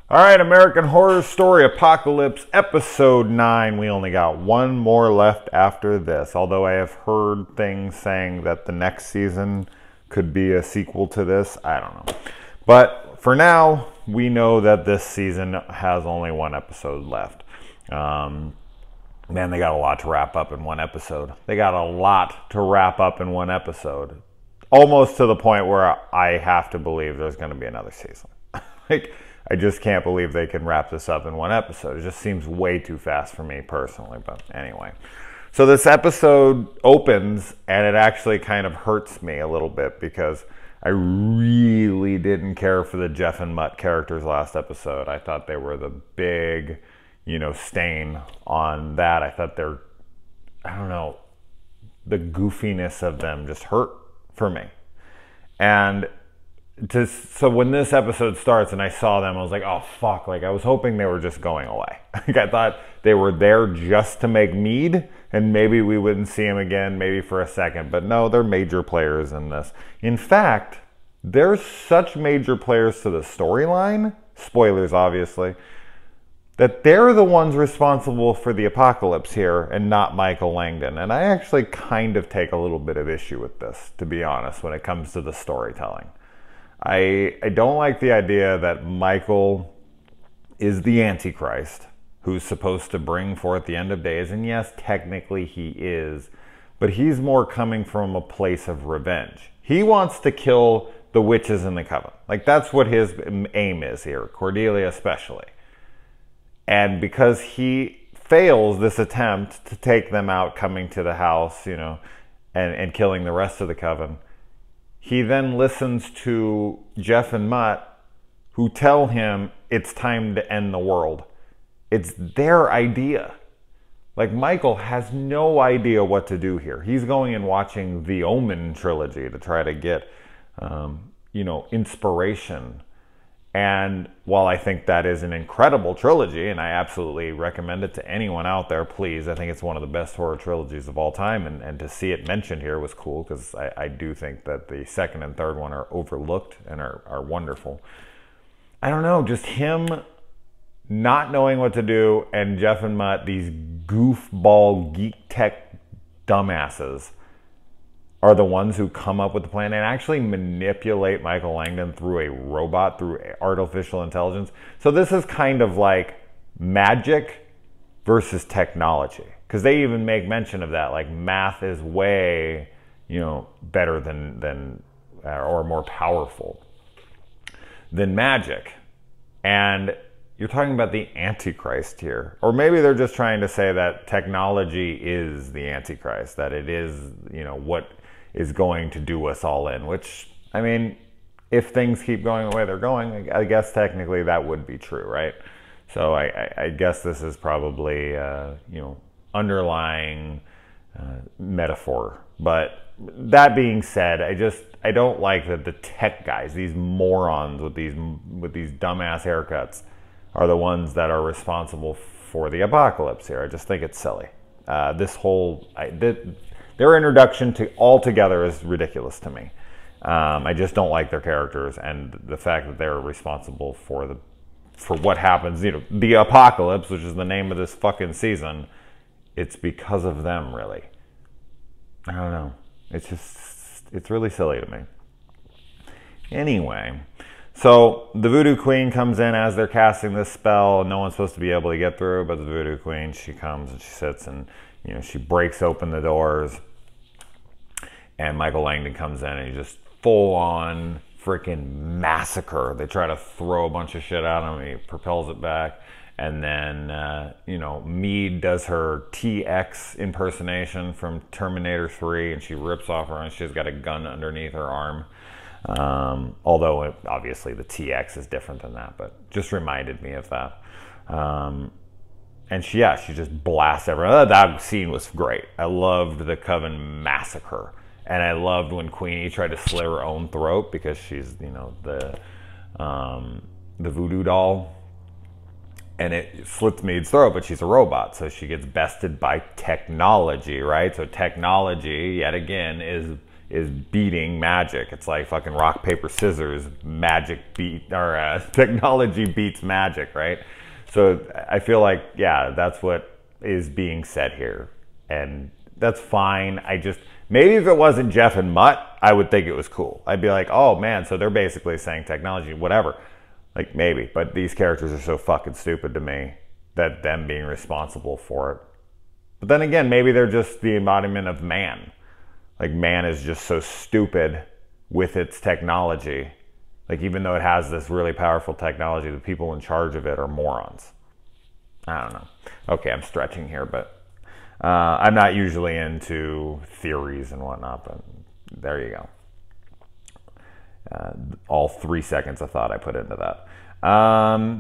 All right, American Horror Story Apocalypse Episode 9. We only got one more left after this, although I have heard things saying that the next season could be a sequel to this. I don't know. But for now, we know that this season has only one episode left. Man, they got a lot to wrap up in one episode. Almost to the point where I have to believe there's going to be another season. I just can't believe they can wrap this up in one episode. It just seems way too fast for me personally, but anyway. So this episode opens, and it actually kind of hurts me a little bit because I really didn't care for the Jeff and Mutt characters last episode. I thought they were the big, stain on that. I thought the goofiness of them just hurt for me. And so when this episode starts and I saw them, I was like, oh fuck, I was hoping they were just going away. I thought they were there just to make mead and maybe we wouldn't see them again, maybe for a second, but no, they're major players in this. In fact, they're such major players to the storyline, spoilers obviously, that they're the ones responsible for the apocalypse here and not Michael Langdon. And I actually kind of take a little bit of issue with this, to be honest, when it comes to the storytelling. I don't like the idea that Michael is the Antichrist who's supposed to bring forth the end of days. And yes, technically he is, but he's more coming from a place of revenge. He wants to kill the witches in the coven. That's what his aim is here, Cordelia especially. And because he fails this attempt to take them out, coming to the house, and killing the rest of the coven, he then listens to Jeff and Mutt, who tell him it's time to end the world. It's their idea. Michael has no idea what to do here. He's going and watching the Omen trilogy to try to get, inspiration. And while I think that is an incredible trilogy, and I absolutely recommend it to anyone out there, please, I think it's one of the best horror trilogies of all time, and to see it mentioned here was cool, because I do think that the second and third one are overlooked and are wonderful. I don't know, just him not knowing what to do, and Jeff and Mutt, these goofball geek tech dumbasses, are the ones who come up with the plan and actually manipulate Michael Langdon through a robot, through artificial intelligence. So this is kind of like magic versus technology, because they even make mention of that. Math is way, better than or more powerful than magic. And you're talking about the Antichrist here. Or maybe they're just trying to say that technology is the Antichrist, that it is, what is going to do us all in, which, if things keep going the way they're going, I guess technically that would be true, right? So I guess this is probably, underlying metaphor. But that being said, I don't like that the tech guys, these morons with these dumbass haircuts, are the ones that are responsible for the apocalypse here. I just think it's silly. Their introduction to altogether is ridiculous to me. I just don't like their characters, and the fact that they're responsible for what happens, the apocalypse, which is the name of this fucking season. It's because of them, really. I don't know. It's really silly to me. Anyway, so the Voodoo Queen comes in as they're casting this spell, and no one's supposed to be able to get through, but the Voodoo Queen, she comes and she sits and she breaks open the doors, and Michael Langdon comes in and he just full on freaking massacre. They try to throw a bunch of shit at him. He propels it back. And then, Mead does her TX impersonation from Terminator 3, and she rips off her arm. She's got a gun underneath her arm. Although obviously the TX is different than that, but just reminded me of that. And she just blasts everyone. That scene was great. I loved the Coven massacre. And I loved when Queenie tried to slit her own throat because she's, the voodoo doll. And it slits Mead's throat, but she's a robot. So she gets bested by technology, right? So technology, yet again, is beating magic. It's like fucking rock, paper, scissors, technology beats magic, right? So I feel like, yeah, that's what is being said here. And that's fine. Maybe if it wasn't Jeff and Mutt, I would think it was cool. I'd be like, oh man, so they're basically saying technology, whatever. Like maybe, but these characters are so fucking stupid to me that them being responsible for it. But then again, maybe they're just the embodiment of man. Like man is just so stupid with its technology. Like even though it has this really powerful technology, the people in charge of it are morons. I don't know. Okay, I'm stretching here, but I'm not usually into theories and whatnot, but there you go. All 3 seconds of thought I put into that.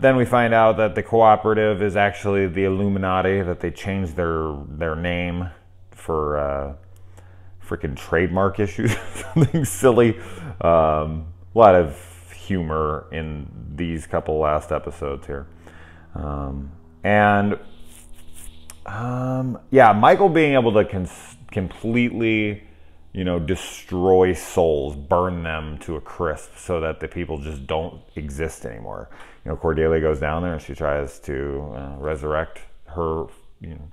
Then we find out that the cooperative is actually the Illuminati, that they changed their name for freaking trademark issues, something silly. A lot of humor in these couple last episodes here. Yeah, Michael being able to completely, destroy souls, burn them to a crisp so that the people just don't exist anymore. Cordelia goes down there and she tries to resurrect her,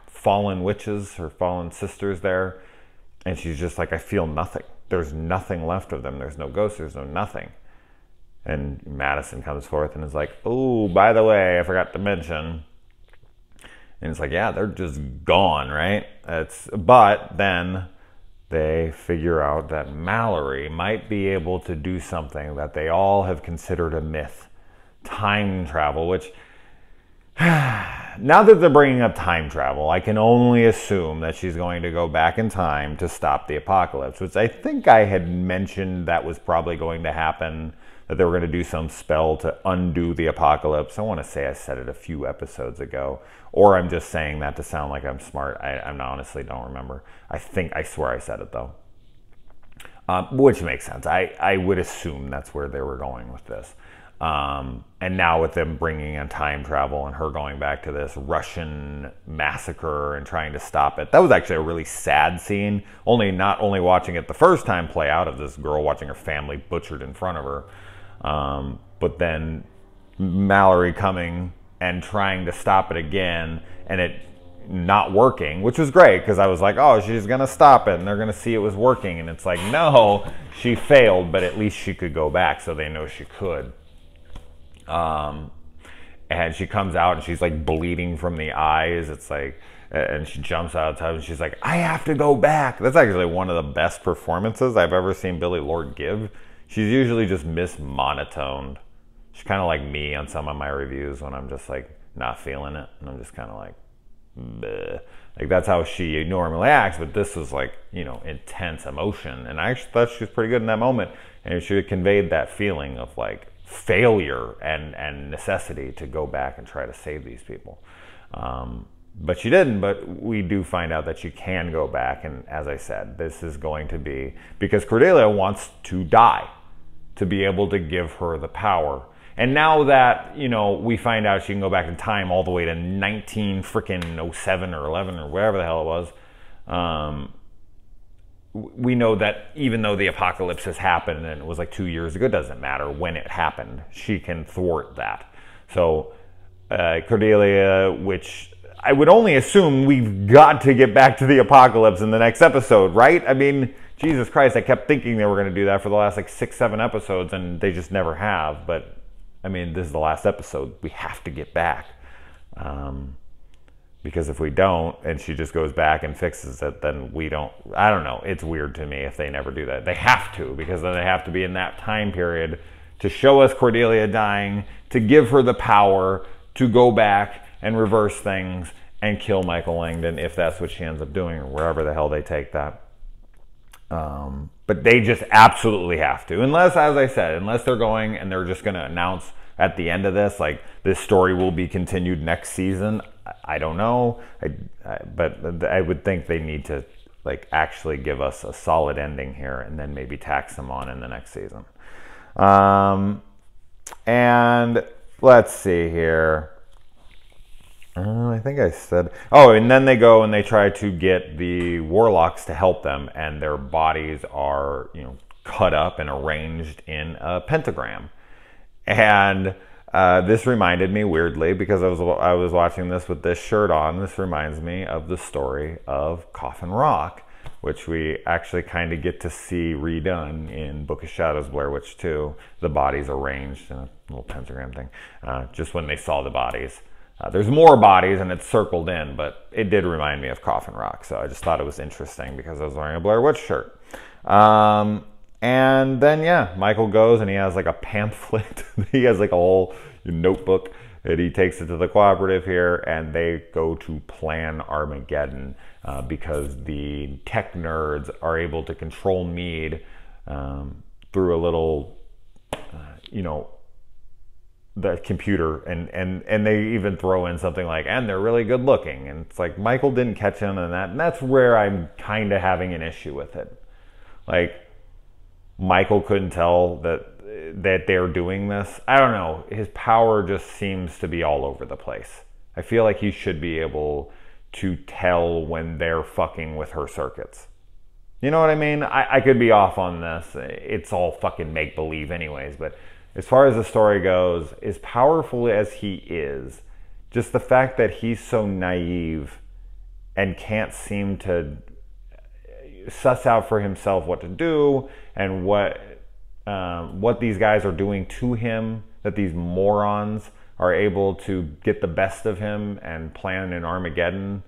fallen witches, her fallen sisters there. And she's just like, I feel nothing. There's nothing left of them. There's no ghosts. There's no nothing. And Madison comes forth and is like, oh, by the way, I forgot to mention. And it's like, yeah, they're just gone, right? But then they figure out that Mallory might be able to do something that they all have considered a myth. Time travel, which, now that they're bringing up time travel, I can only assume that she's going to go back in time to stop the apocalypse, which I think I had mentioned that was probably going to happen, that they were going to do some spell to undo the apocalypse. I want to say I said it a few episodes ago, or I'm just saying that to sound like I'm smart. I honestly don't remember. I swear I said it though, which makes sense. I would assume that's where they were going with this. And now with them bringing in time travel and her going back to this Russian massacre and trying to stop it. That was actually a really sad scene. Not only watching it the first time play out of this girl watching her family butchered in front of her, but then Mallory coming and trying to stop it again and it not working, which was great because I was like, oh, she's going to stop it and they're going to see it was working. And it's like, no, she failed, but at least she could go back so they know she could. And she comes out and she's like bleeding from the eyes. It's like, and she jumps out of the tub and she's like, I have to go back. That's actually one of the best performances I've ever seen Billie Lourd give. She's usually just monotoned. She's kind of like me on some of my reviews when I'm just like not feeling it. And I'm just kind of like, bleh. Like that's how she normally acts. But this was like, intense emotion. And I actually thought she was pretty good in that moment. And she conveyed that feeling of like, failure and necessity to go back and try to save these people. But she didn't, but we do find out that she can go back. And as I said, this is going to be because Cordelia wants to die to be able to give her the power. And now that, we find out she can go back in time all the way to 1907 or 11 or whatever the hell it was. We know that even though the apocalypse has happened and it was like 2 years ago, it doesn't matter when it happened. She can thwart that. So Cordelia, which I would only assume we've got to get back to the apocalypse in the next episode, right? I mean, Jesus Christ, I kept thinking they were going to do that for the last like 6-7 episodes and they just never have. But I mean, this is the last episode. We have to get back. Because if we don't, and she just goes back and fixes it, then we don't, I don't know. It's weird to me if they never do that. They have to, because then they have to be in that time period to show us Cordelia dying, to give her the power to go back and reverse things and kill Michael Langdon if that's what she ends up doing or wherever the hell they take that. But they just absolutely have to. Unless, as I said, unless they're going and they're just going to announce at the end of this, like, this story will be continued next season. I don't know, but I would think they need to like actually give us a solid ending here and then maybe tax them on in the next season. And let's see here. I think I said. Oh, and then they go and they try to get the warlocks to help them, and their bodies are, cut up and arranged in a pentagram. And this reminded me weirdly, because I was watching this with this shirt on. This reminds me of the story of Coffin Rock, which we actually kind of get to see redone in Book of Shadows, Blair Witch 2. The bodies arranged in a little pentagram thing, just when they saw the bodies. There's more bodies and it's circled in, but it did remind me of Coffin Rock, so I just thought it was interesting because I was wearing a Blair Witch shirt. And then, yeah, Michael goes and he has like a pamphlet. He has like a whole notebook that he takes it to the cooperative here, and they go to plan Armageddon because the tech nerds are able to control Mead through a little, the computer, and they even throw in something like, and they're really good looking, and it's like Michael didn't catch on on that, and that's where I'm kind of having an issue with it. Like, Michael couldn't tell that they're doing this. I don't know, his power just seems to be all over the place. I feel like he should be able to tell when they're fucking with her circuits. You know what I mean? I could be off on this. It's all fucking make-believe anyways, but as far as the story goes, as powerful as he is, just the fact that he's so naive and can't seem to suss out for himself what to do and what these guys are doing to him, that these morons are able to get the best of him and plan an Armageddon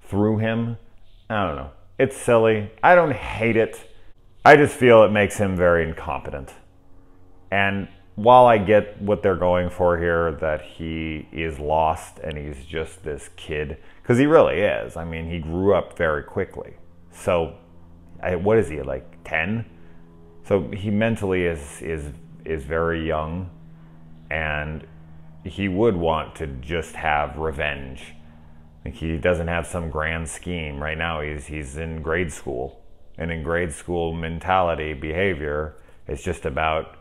through him. I don't know. It's silly. I don't hate it. I just feel it makes him very incompetent. And while I get what they're going for here, that he is lost and he's just this kid, because he really is. I mean, he grew up very quickly. So, what is he, like 10? So he mentally is very young, and he would want to just have revenge. Like, he doesn't have some grand scheme. Right now he's in grade school, and in grade school mentality, behavior is just about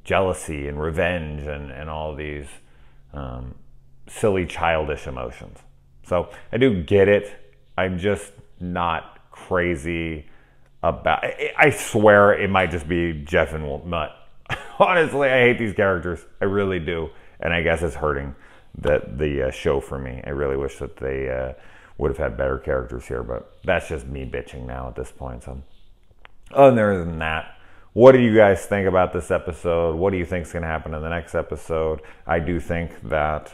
jealousy and revenge and all these silly childish emotions. So I do get it. I'm just not crazy about. I swear it might just be Jeff and Mutt. Honestly, I hate these characters. I really do, and I guess it's hurting the show for me. I really wish that they would have had better characters here, but that's just me bitching now at this point. So other than that, what do you guys think about this episode? What do you think is going to happen in the next episode? I do think that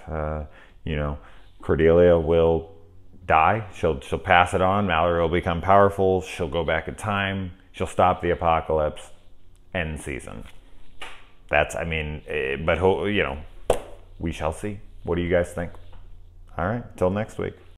Cordelia will die. She'll pass it on. Mallory will become powerful. She'll go back in time. She'll stop the apocalypse. End season. But we shall see. What do you guys think? All right, till next week.